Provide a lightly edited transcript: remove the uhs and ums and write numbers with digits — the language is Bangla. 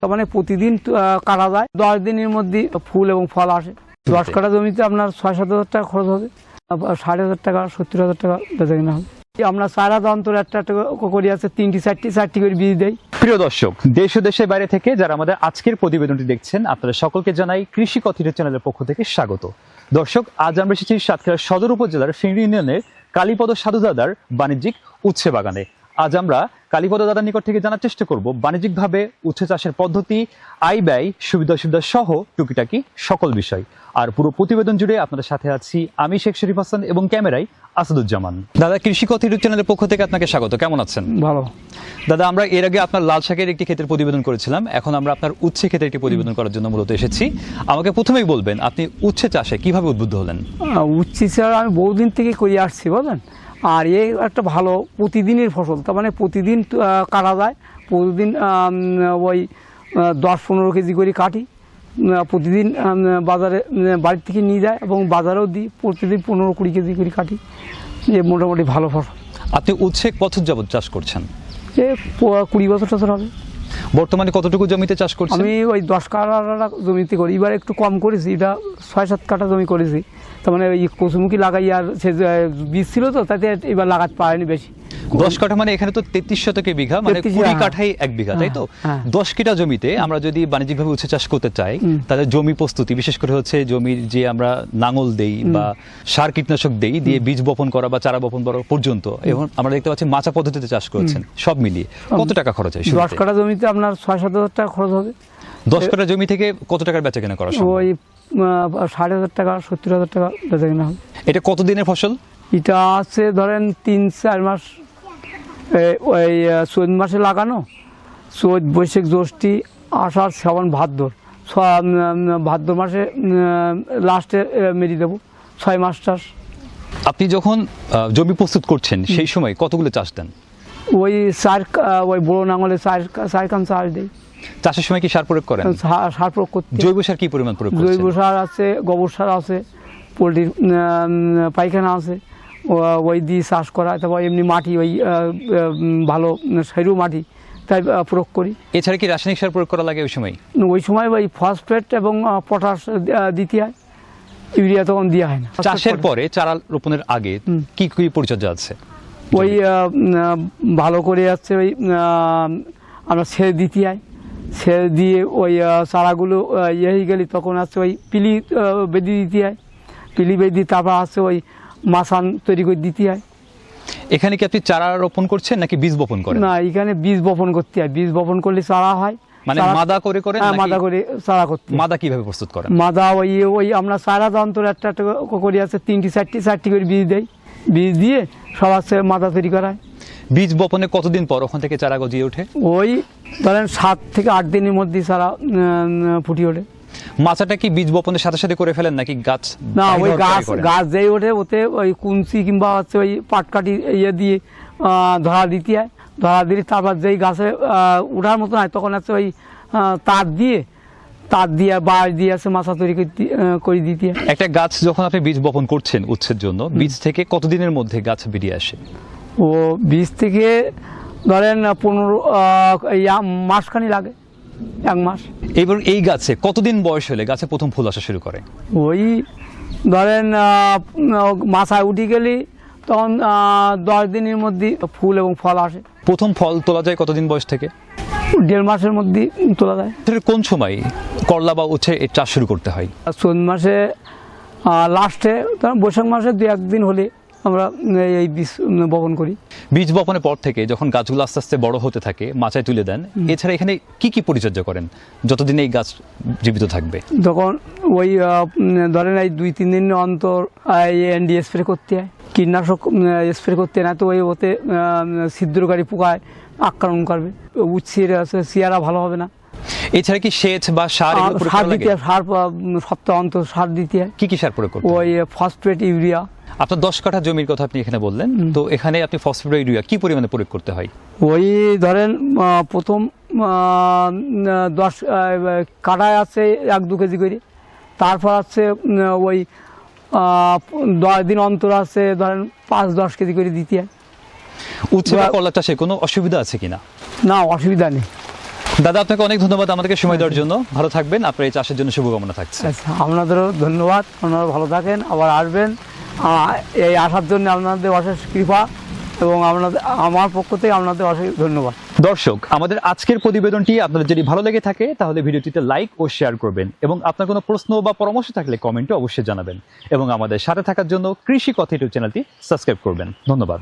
তার মানে প্রতিদিন কাটা যায়। 10 দিনের মধ্যে ফুল এবং ফল আসে। 10 কাঠা জমিতে আপনার 6-7 হাজার টাকা খরচ হবে, 60,000 টাকা 70,000 টাকা বেচা কিনা হবে। আমরা 4 হাজার অন্তর একটা করি আছে 3টি-4টি করে বীজ দেয়। প্রিয় দর্শক, দেশ ও দেশের বাইরে থেকে যারা আমাদের আজকের প্রতিবেদনটি দেখছেন, আপনারা সকলকে জানাই কৃষি কথিত চ্যানেলের পক্ষ থেকে স্বাগত। দর্শক, আজ আমরা এসেছি সাতক্ষীরা সদর উপজেলার সিংড়ি ইউনিয়নের কালীপদ সাধুদাদার বাণিজ্যিক উচ্ছে বাগানে। আজ আমরা কালীপদ দাদার নিকট থেকে জানার চেষ্টা করব বাণিজ্যিকভাবে উচ্ছে চাষের পদ্ধতি, আয় ব্যয়, সুবিধা সহ টুকিটাকি সকল বিষয়। আর পুরো প্রতিবেদন জুড়ে আপনাদের সাথে আছি আমি শেখ শরীফ হাসান এবং ক্যামেরায় আসাদুজ্জামান। দাদা, কৃষি কথিত চ্যানেলের পক্ষ থেকে আপনাকে স্বাগত। কেমন আছেন? ভালো দাদা, আমরা এর আগে আপনার লাল শাকের একটি ক্ষেতের প্রতিবেদন করেছিলাম, এখন আমরা আপনার উচ্ছে ক্ষেতের একটি প্রতিবেদন করার জন্য মূলত এসেছি। আমাকে প্রথমেই বলবেন, আপনি উচ্ছে চাষে কিভাবে উদ্বুদ্ধ হলেন? উচ্ছে চাষ আমি বহুদিন থেকে করে আসছি, বুঝলেন। আর এই একটা ভালো প্রতিদিনের ফসল, তার মানে প্রতিদিন কাটা যায়। প্রতিদিন ওই 10-15 কেজি করে কাটি, প্রতিদিন বাজারে বাড়ির থেকে নিয়ে যায় এবং বাজারেও দিই। প্রতিদিন 15-20 কেজি করে কাটি। এ মোটামুটি ভালো ফসল। আপনি উচ্ছে কত যাবত চাষ করছেন? 20 বছর হবে। বর্তমানে কতটুকু জমিতে চাষ করছেন? আমি ওই 10 কাঠা জমিতে করি। এবার একটু কম করেছি, এটা 6-7 কাঠা জমি করেছি। তার মানে ওই কচুমুখী লাগাই, আর সে বীজ ছিল তো, তাতে এবার লাগাতে পারেনি বেশি। 10 কাঠা মানে এখানে তো 33 শতকে বিঘা, মানে 20 কাঠাই 1 বিঘা, তাই তো? 10 কাঠা জমিতে আমরা যদি বাণিজ্যিকভাবে উচ্ছে চাষ করতে চাই, তাহলে জমি প্রস্তুতি, বিশেষ করে হচ্ছে জমির যে আমরা নাঙল দেই বা সার কীটনাশক দেই, দিয়ে বীজ বপন করা বা চারা বপন করা পর্যন্ত, এবং আমরা দেখতে পাচ্ছি মাচা পদ্ধতিতে চাষ করেছেন, সব মিলিয়ে কত টাকা খরচ হয়? 10 কাঠা জমিতে আপনার 6-7 হাজার টাকা খরচ হবে। 10 কাঠা জমি থেকে কত টাকার বেচা কেনা করা সম্ভব? ওই 60,000 টাকা 70,000 টাকা বেচা কেনা হবে। এটা কত দিনের ফসল? এটা আছে ধরেন 3-4 মাস। ওই 14 মাসে লাগানো, চৈত, বৈশাখ, জ্যৈষ্ঠী, আষাঢ়, শ্রাবণ, ভাদ্র। ভাদ্র মাসে লাস্টে মেরে দেবো। 6 মাস চাষ। আপনি যখন জমি প্রস্তুত করছেন সেই সময় কতগুলো চাষ দেন? ওই ওই বড় নাঙলে 4 কান চাষ দেয়। চাষের সময় কি সার প্রয়োগ করেন? সার প্রয়োগ করতে। জৈব সার কি পরিমাণ প্রয়োগ করেন? জৈব সার আছে, গোবর সার আছে, পোলট্রির পায়খানা আছে, ওই দিয়ে চাষ করা। তারপর এমনি মাটি, ওই ভালো সেরু মাটি, তাই প্রয়োগ করি। এছাড়া কি রাসায়নিক সার প্রয়োগ করা লাগে ওই সময়? ওই সময় ওই ফসফেট এবং পটাশ দিতে হয়, ইউরিয়া তখন দেওয়া হয় না। চাষের পরে চারা রোপণের আগে কি কি পরিচর্যা আছে? ওই ভালো করে আছে, ওই আমরা সেচ দিতে হয়। সেচ দিয়ে ওই চারাগুলো ইয়ে হয়ে গেলে তখন আছে ওই পিলি বেঁধে দিতে হয়। পিলি বেঁধে তারপর আছে ওই মাছান তৈরি করে দিতে হয়। এখানে কি আপনি চারা রোপণ করছেন নাকি বীজ বপন করেন? না, এখানে বীজ বপন করতে হয়। বীজ বপন করলে চারা হয়। মানে মাদা করে করেন? মাদা করে চারা করতে। মাদা কিভাবে প্রস্তুত করেন? মাদা ওই আমরা 4 হাজার অন্তর একটা করি আছে 3টি-4টি করে বীজ দেয়। বীজ দিয়ে সব আছে মাদা তৈরি করা হয়। বীজ বপনে কতদিন পর ওখান থেকে চারা গজিয়ে ওঠে? ওই ধরেন 7 থেকে 8 দিনের মধ্যে চারা ফুটিয়ে ওঠে। মাচাটা কি বীজ বপনের সাথে সাথে করে ফেলেন নাকি গাছ? না, ওই গাছ যেই ওঠে ওতে ওই কুঞ্চি কিংবা হচ্ছে ওই পাটকাঠি ইয়ে দিয়ে ধরা দিতে হয়। ধরা দিলে তারপর যেই গাছে ওঠার মতো হয় তখন আছে ওই তার দিয়ে বাঁশ দিয়ে আছে মাছা তৈরি করে দিতে হয়। একটা গাছ যখন আপনি বীজ বপন করছেন উচ্ছের জন্য, বীজ থেকে কতদিনের মধ্যে গাছ বেরিয়ে আসে? ও বীজ থেকে ধরেন 15 মাসখানি লাগে, 1 মাস। এবার এই গাছে কতদিন বয়স হলে গাছে প্রথম ফুল আসা শুরু করে? ওই ধরেন মাথায় উঠে গেলে তখন 10 দিনের মধ্যে ফুল এবং ফল আসে। প্রথম ফল তোলা যায় কতদিন বয়স থেকে? 1.5 মাসের মধ্যে তোলা যায়। কোন সময় করলা বা উচ্ছে এর চাষ শুরু করতে হয়? 14 মাসে লাস্টে, তখন বৈশাখ মাসে 2-1 দিন হলে আমরা এই বীজ বপন করি। বীজ বপনের পর থেকে যখন গাছগুলো আস্তে আস্তে বড় হতে থাকে মাচায় তুলে দেন। এছাড়া এখানে কি কি পরিচর্যা করেন যতদিন এই গাছ জীবিত থাকবে? তখন ওই ধরেন এই 2-3 দিন অন্তর এনডি স্প্রে করতে হয়, কীটনাশক স্প্রে করতে হয়, না তো ওই ওতে ছিদ্রকারী পোকায় আক্রমণ করবে, উচ্ছের চেয়ারা ভালো হবে না। এছাড়া কি সেচ বা সার দিতে হয়? সার সপ্তাহ অন্তর সার দিতে হয়। কি কি সার প্রয়োগ করতে হয়? ওই ফসফেট, ইউরিয়া। আপনার 10 কাঠা জমির কথা আপনি এখানে বললেন, তো এখানে আপনি ফসফেট, ইউরিয়া কি পরিমাণে প্রয়োগ করতে হয়? ওই ধরেন প্রথম 10 কাঠায় আছে 1-2 কেজি করে। তারপর আছে ওই 10 দিন অন্তর আছে ধরেন 5-10 কেজি করে দিতে হয়। উচ্ছে বা করলা চাষে কোনো অসুবিধা আছে কিনা? না, অসুবিধা নেই। দাদা আপনাকে অনেক ধন্যবাদ আমাদেরকে সময় দেওয়ার জন্য। ভালো থাকবেন, আপনার এই চাষের জন্য শুভকামনা থাকছে। আচ্ছা, আপনাদেরও ধন্যবাদ, আপনারা ভালো থাকেন, আবার আসবেন। এই আসার জন্য আপনাদের অশেষ কৃপা এবং আমার পক্ষ থেকে আপনাদের অশেষ ধন্যবাদ। দর্শক, আমাদের আজকের প্রতিবেদনটি আপনাদের যদি ভালো লেগে থাকে তাহলে ভিডিওটিতে লাইক ও শেয়ার করবেন এবং আপনার কোনো প্রশ্ন বা পরামর্শ থাকলে কমেন্টে অবশ্যই জানাবেন এবং আমাদের সাথে থাকার জন্য কৃষি কথা ইউটিউব চ্যানেলটি সাবস্ক্রাইব করবেন। ধন্যবাদ।